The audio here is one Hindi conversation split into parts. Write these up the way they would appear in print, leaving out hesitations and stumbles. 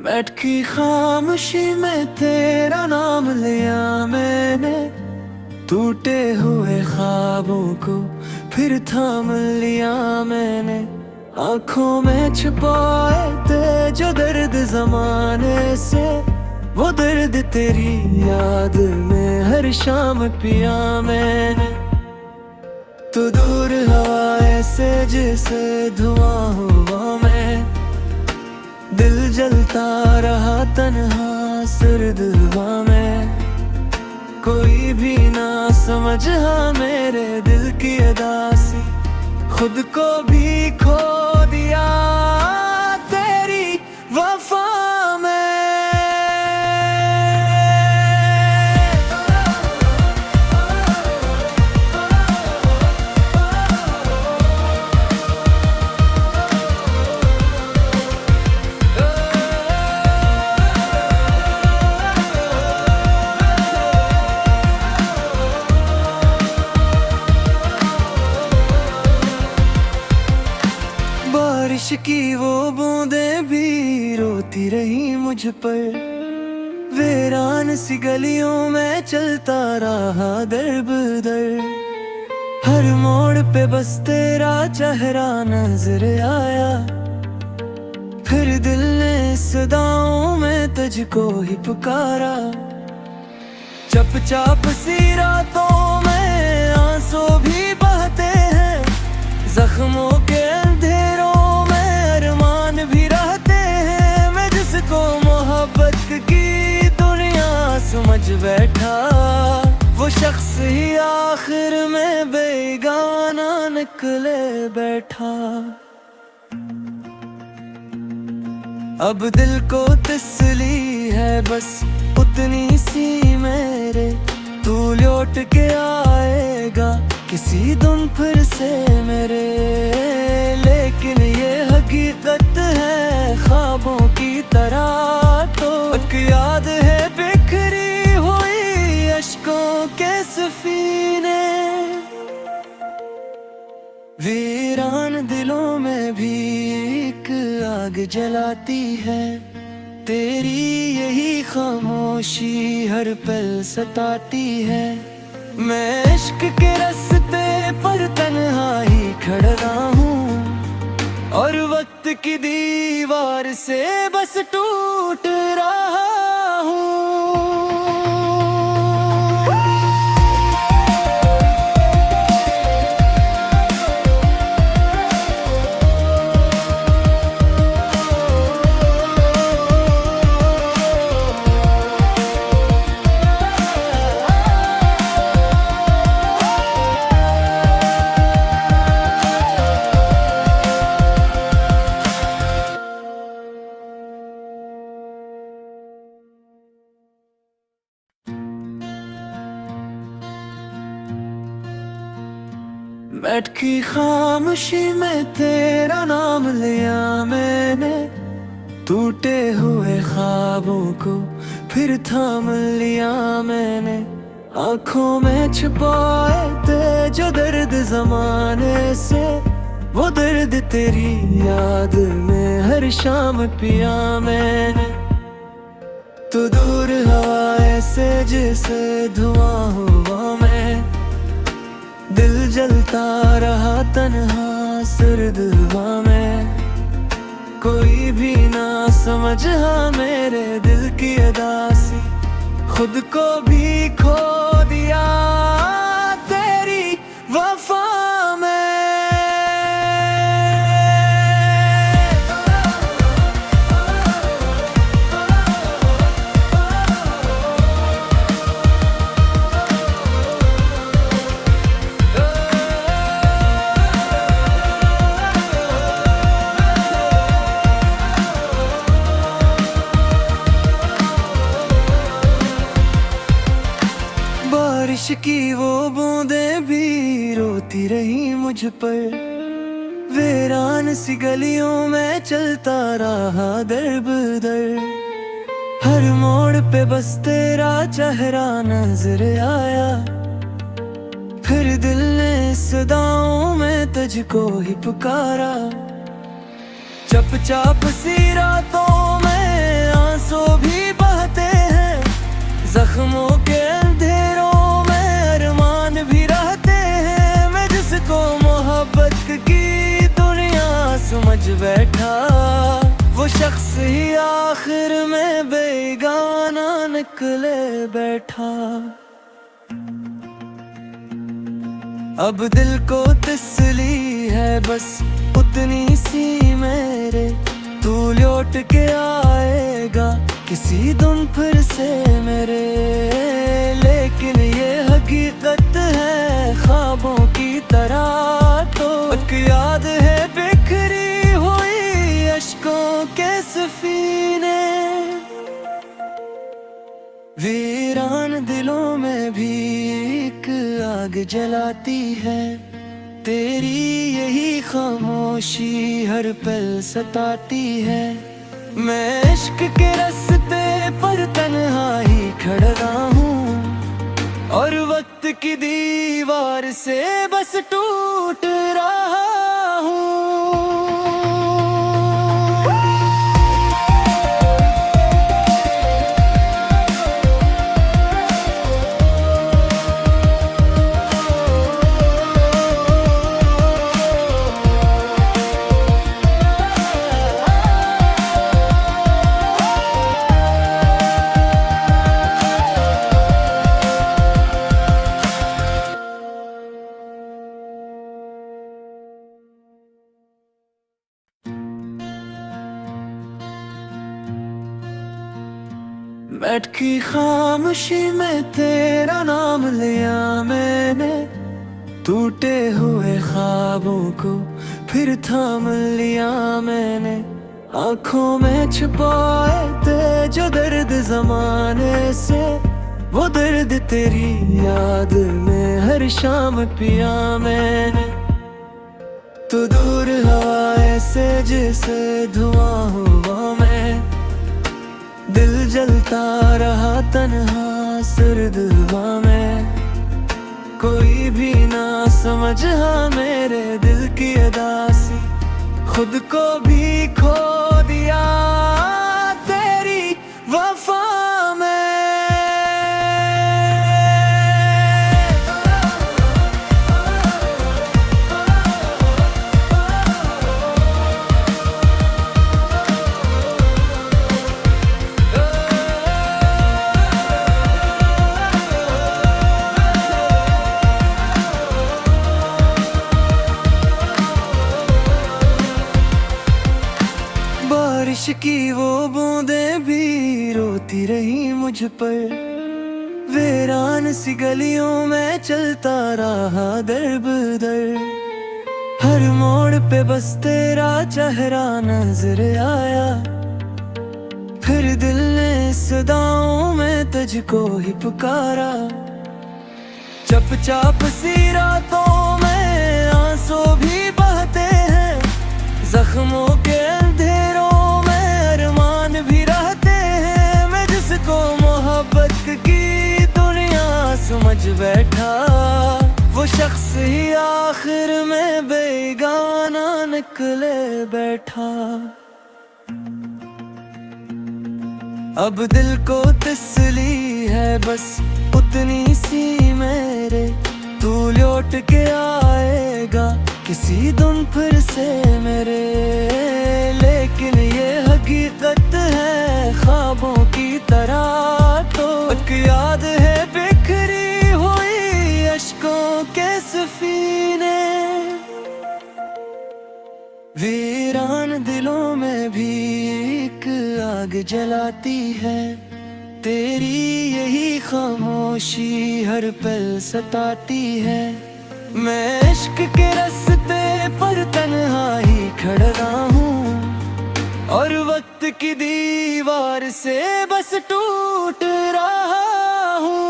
बैठ की खामोशी में तेरा नाम लिया मैंने, टूटे हुए ख्वाबों को फिर थाम लिया मैंने। आंखों में छुपाए थे जो दर्द जमाने से, वो दर्द तेरी याद में हर शाम पिया मैंने। तू दूर हवाए से जैसे धुआं हुआ मैं, दिल जलता रहा तन्हा सर्द हवा में। कोई भी ना समझा मेरे दिल की अदासी, खुद को भी खो दिया तेरी वफा में। बारिश की वो बूंदें भी रोती रही मुझ पर, वीरान सी गलियों में चलता रहा दर बदर। हर मोड़ पे बस तेरा चेहरा नजर आया, फिर दिल ने सदाओं में तुझको ही पुकारा। चुपचाप सी रातों में आंसू भी बहते हैं, जख्मों के अंधेरों में अरमान भी रहते हैं। मैं जिसको मोहब्बत की दुनिया समझ बैठा, वो शख्स ही आखिर में बेगाना निकले बैठा। अब दिल को तसल्ली है बस उतनी सी मेरे, तू लौट के आएगा किसी दिन फिर से मेरे। लेकिन ये हकीकत है ख्वाबों की तरह, तो एक याद है बिखरी हुई अश्कों के सफीने। वीरान दिलों में भी एक आग जलाती है, तेरी यही खामोशी हर पल सताती है। मैं इश्क के रास्ते पर तन्हा ही खड़ा हूँ, और वक्त की दीवार से बस टूट रहा हूँ। बैठ की खामोशी में तेरा नाम लिया मैंने, टूटे हुए ख्वाबों को फिर थाम लिया मैंने। आंखों में छुपाए थे जो दर्द जमाने से, वो दर्द तेरी याद में हर शाम पिया मैंने। तू दूर हवाए से जैसे धुआं हुआ मैं, दिल जलता रहा तन्हा सर्द हवा में। कोई भी ना समझा मेरे दिल की अदासी, खुद को भी खो दिया तेरी वफा में। बारिश की वो बूंदें भी रोती रही मुझ पर, वीरान सी गलियों में चलता रहा दर बदर। हर मोड़ पे बस तेरा चेहरा नजर आया, फिर दिल ने सदाओं में तुझको ही पुकारा। चुपचाप सी रातों में आंसू भी बहते हैं, जख्मों के अंधेरों में अरमान भी रहते हैं। मैं जिसको मोहब्बत की दुनिया समझ बैठा, वो शख्स ही आखिर में बेगाना निकले बैठा। अब दिल को तसल्ली है बस उतनी सी मेरे, तू लौट के आएगा किसी दिन फिर से मेरे। लेकिन ये हकीकत है ख्वाबों की तरह, तो एक याद है बिखरी हुई अश्कों के सफीने। वीरान दिलों में भी एक आग जलाती है, तेरी यही खामोशी हर पल सताती है। मैं इश्क के रास्ते पर तन्हा ही खड़ा हूँ, और वक्त की दीवार से बस टूट रहा हूँ। बैठ की खामोशी में तेरा नाम लिया मैंने, टूटे हुए ख्वाबों को फिर थाम लिया मैंने। आँखों में छुपाए थे जो दर्द जमाने से, वो दर्द तेरी याद में हर शाम पिया मैंने। तू दूर हवाए से जैसे धुआं हुआ मैं, दिल जलता रहा तन्हा सर्द हवा में। कोई भी ना समझा मेरे दिल की अदासी, खुद को भी खो दिया तेरी वफा में। बारिश की वो बूंदें भी रोती रही मुझ पर, वीरान सी गलियों में चलता रहा दर बदर। हर मोड़ पे बस तेरा चेहरा नजर आया, फिर दिल ने सदाओं में तुझको ही पुकारा। चुपचाप सी रातों में आंसू भी बहते हैं, जख्मों के अंधेरों में अरमान भी रहते हैं। मैं जिसको मोहब्बत की दुनिया समझ बैठा, वो शख्स ही आखिर में बेगाना निकले बैठा। अब दिल को तसल्ली है बस उतनी सी मेरे, तू लौट के आएगा किसी दिन फिर से मेरे। लेकिन ये हकीकत है ख्वाबों की तरह, तो एक याद है बिखरी हुई अश्कों के सफीने। वीरान दिलों में भी एक आग जलाती है, तेरी यही खामोशी हर पल सताती है। मैं इश्क के रास्ते पर तन्हा ही खड़ा हूँ, और वक्त की दीवार से बस टूट रहा हूँ।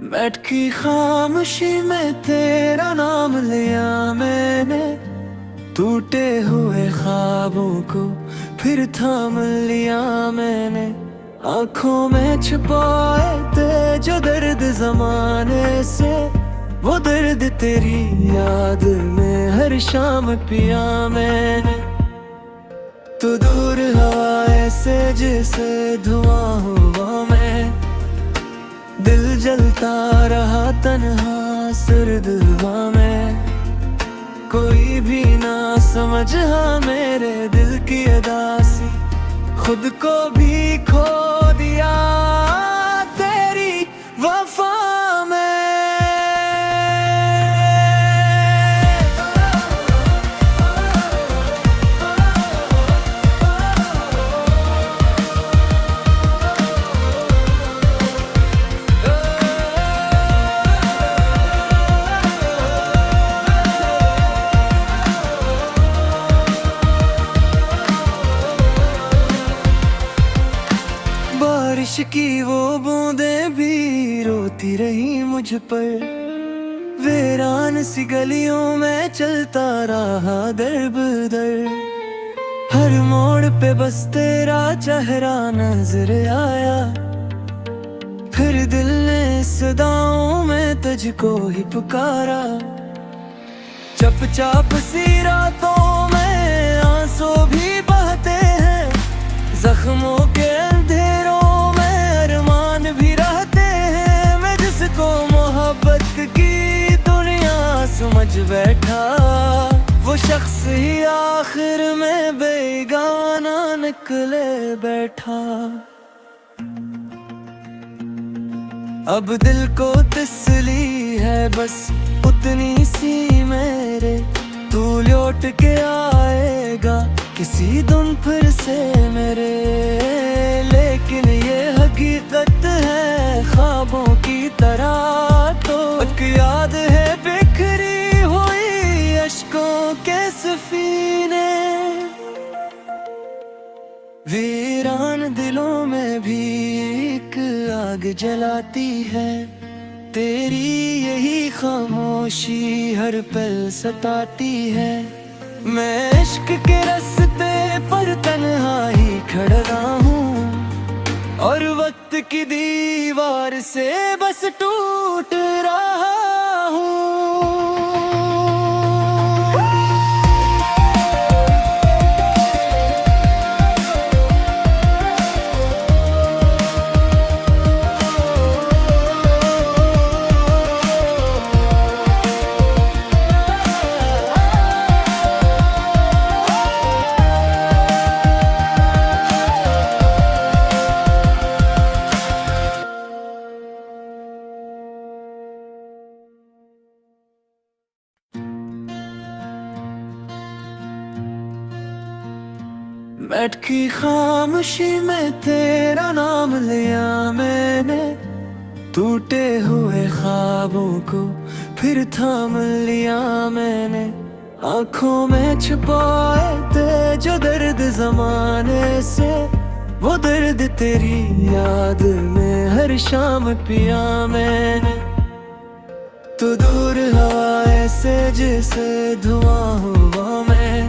बैठ की खामोशी में तेरा नाम लिया मैंने, टूटे हुए ख्वाबों को फिर थाम लिया मैंने। आंखों में छुपाए थे जो दर्द जमाने से, वो दर्द तेरी याद में हर शाम पिया मैंने। तू दूर हवा से जैसे धुआं हुआ मैं, दिल जलता रहा तन्हा सर्द हवा में। कोई भी ना समझा मेरे दिल की अदासी, खुद को भी खो दिया तेरी वफा में। बारिश की वो बूंदें भी रोती रही मुझ पर, वीरान सी गलियों में चलता रहा दर बदर। हर मोड़ पे बस तेरा चेहरा नजर आया, फिर दिल ने सदाओं में तुझको ही पुकारा। चुपचाप सी रातों में आंसू भी बहते हैं, जख्मों के अंधेरों भी रहते हैं। मैं जिसको मोहब्बत की दुनिया समझ बैठा, वो शख्स ही आखिर में बेगाना निकले बैठा। अब दिल को तसल्ली है बस उतनी सी मेरे, तू लौट के आएगा किसी दिन फिर से मेरे। लेकिन ये हकीकत है ख्वाबों की तरह, तो एक याद है बिखरी हुई अश्कों के सफीने। वीरान दिलों में भी एक आग जलाती है, तेरी यही खामोशी हर पल सताती है। मैं इश्क के रास्ते पर तन्हा ही खड़ा हूँ, और वक्त की दीवार से बस टूट रहा हूँ। बैठ की खामोशी में तेरा नाम लिया मैंने, टूटे हुए ख्वाबों को फिर थाम लिया मैंने। आंखों में छुपाए थे जो दर्द जमाने से, वो दर्द तेरी याद में हर शाम पिया मैंने। तू दूर हवा से जैसे धुआं हुआ मैं,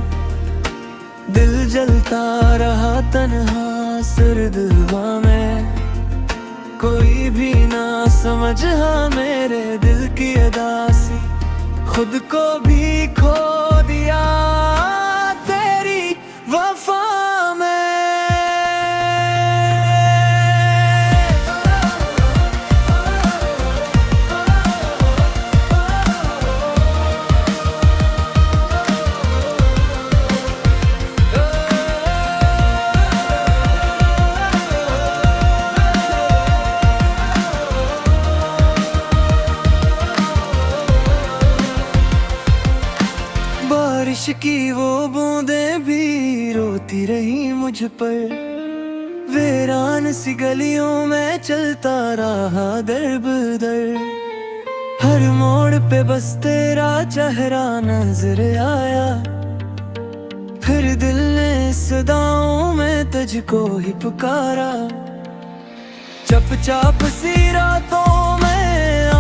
दिल जलता रहा तन्हा सर्द हवा में। कोई भी ना समझा मेरे दिल की अदासी, खुद को भी खो दिया तेरी वफा में। बारिश की वो बूंदें भी रोती रही मुझ पर, वीरान सी गलियों में चलता रहा दर बदर। हर मोड़ पे बस तेरा चेहरा नजर आया, फिर दिल ने सदाओं में तुझको ही पुकारा। चुपचाप सी रातों में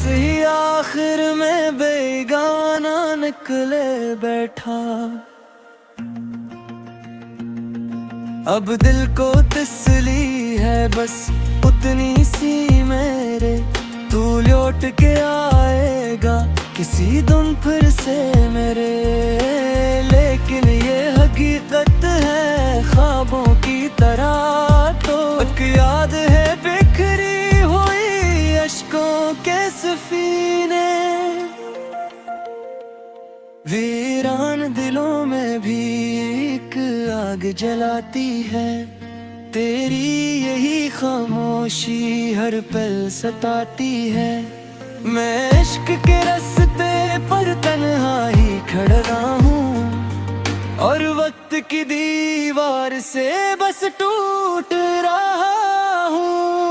ही आखिर में बेगाना निकले बैठा। अब दिल को तसल्ली है बस उतनी सी मेरे, तू लौट के आएगा किसी दिन फिर से मेरे। लेकिन ये हकीकत है ख्वाबों की तरह, तो एक याद है बिखरी हुई अश्कों के सफीने। वीरान दिलों में भी एक आग जलाती है, तेरी यही खामोशी हर पल सताती है। मैं इश्क के रास्ते पर तन्हा ही खड़ा हूँ, और वक्त की दीवार से बस टूट रहा हूँ।